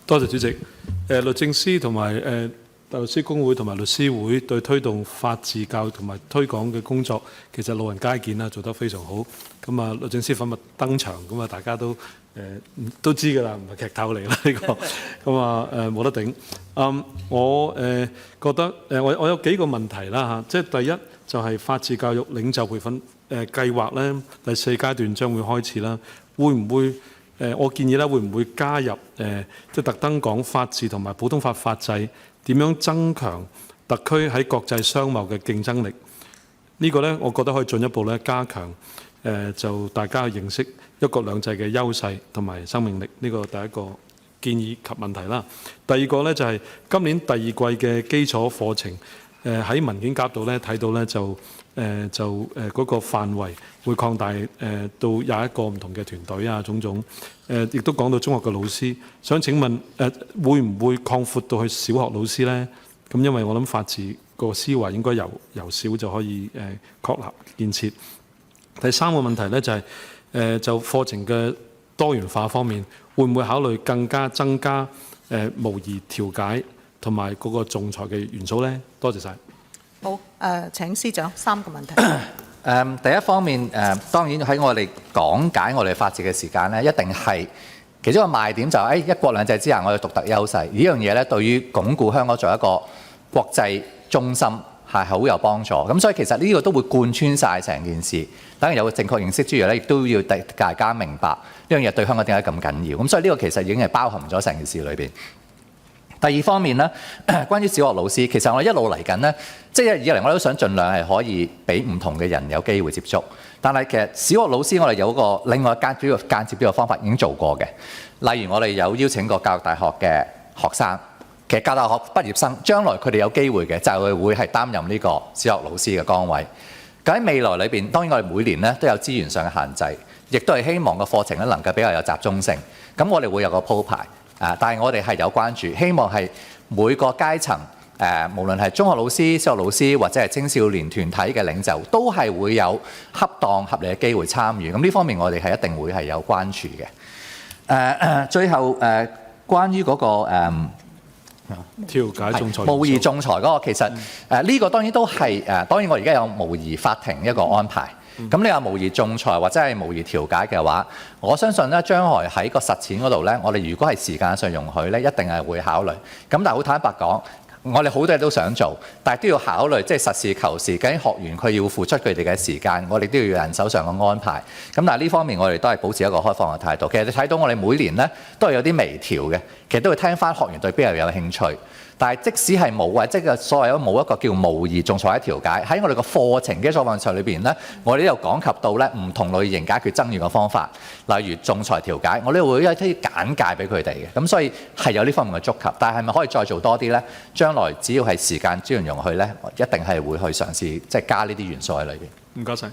多謝主席。律政司同埋大律師公會同埋律師會對推動法治教育同埋推廣嘅工作，其實路人皆見啦，做得非常好。咁啊，律政司粉墨登場，咁啊大家都知㗎啦，唔係劇透嚟啦呢個。咁啊冇得頂。我覺得我有幾個問題啦嚇，即係第一就係法治教育領袖培訓計劃咧，第4階段將會開始啦，會唔會？我建議咧，會唔會加入即係特登講法治同埋普通法法制點樣增強特區喺國際商貿嘅競爭力？呢個呢，我覺得可以進一步咧加強就大家認識一國兩制嘅優勢同埋生命力。呢個第一個建議及問題啦。第二個呢，就係今年第2季嘅基礎課程喺文件夾度咧睇到咧就嗰個範圍會擴大到21個唔同嘅團隊啊，種種亦都講到中學嘅老師，想請問會唔會擴闊到去小學老師呢？咁因為我諗法治個思維應該由小就可以確立建設。第三個問題呢，就係就課程嘅多元化方面，會唔會考慮更加增加模擬調解同埋嗰個仲裁嘅元素呢？多謝晒。好，請司長3個問題。第一方面，當然喺我哋講解我哋法治嘅時間咧，一定係其中一個賣點就係一國兩制之下，我哋獨特優勢。呢樣嘢咧，對於鞏固香港作為一個國際中心係好有幫助。咁所以其實呢個都會貫穿晒成件事。等人有個正確認識之餘咧，亦都要大家明白呢樣嘢對香港點解咁緊要。咁所以呢個其實已經係包含咗成件事裏邊。第二方面呢，關於小學老師，其實我一路嚟緊呢，即係以嚟我都想盡量係可以俾唔同嘅人有機會接觸。但係其實小學老師我哋有個另外間接呢個方法已經做過嘅，例如我哋有邀請過教育大學嘅學生，其實教育大學畢業生將來佢哋有機會嘅就係會係擔任呢個小學老師嘅崗位。咁喺未來裏邊，當然我哋每年呢都有資源上嘅限制，亦都係希望個課程咧能夠比較有集中性。咁我哋會有個鋪排。但係我哋係有關注，希望係每個階層無論係中學老師、小學老師或者係青少年團體嘅領袖，都係會有恰當合理嘅機會參與。咁呢方面我哋係一定會係有關注嘅。最後關於嗰個調解仲裁模擬仲裁嗰個，其實呢個當然都係當然我而家有模擬法庭一個安排。咁你話模擬仲裁或者係模擬調解嘅話，我相信咧將來喺個實踐嗰度咧，我哋如果係時間上容許咧，一定係會考慮。咁但係好坦白講，我哋好多嘢都想做，但係都要考慮即係實事求是，究竟學員佢要付出佢哋嘅時間，我哋都要有人手上嘅安排。咁但係呢方面我哋都係保持一個開放嘅態度。其實你睇到我哋每年咧都係有啲微調嘅，其實都會聽翻學員對邊度有興趣。但係即使係冇或者即係所謂冇一個叫模擬仲裁嘅調解，喺我哋個課程嘅範疇裏邊咧，我哋都有講及到咧唔同類型解決爭議嘅方法，例如仲裁調解，我哋會有啲簡介俾佢哋嘅。咁所以係有呢方面嘅觸及，但係咪可以再做多啲咧？將來只要係時間資源容許咧，一定係會去嘗試即係加呢啲元素喺裏邊。唔該晒。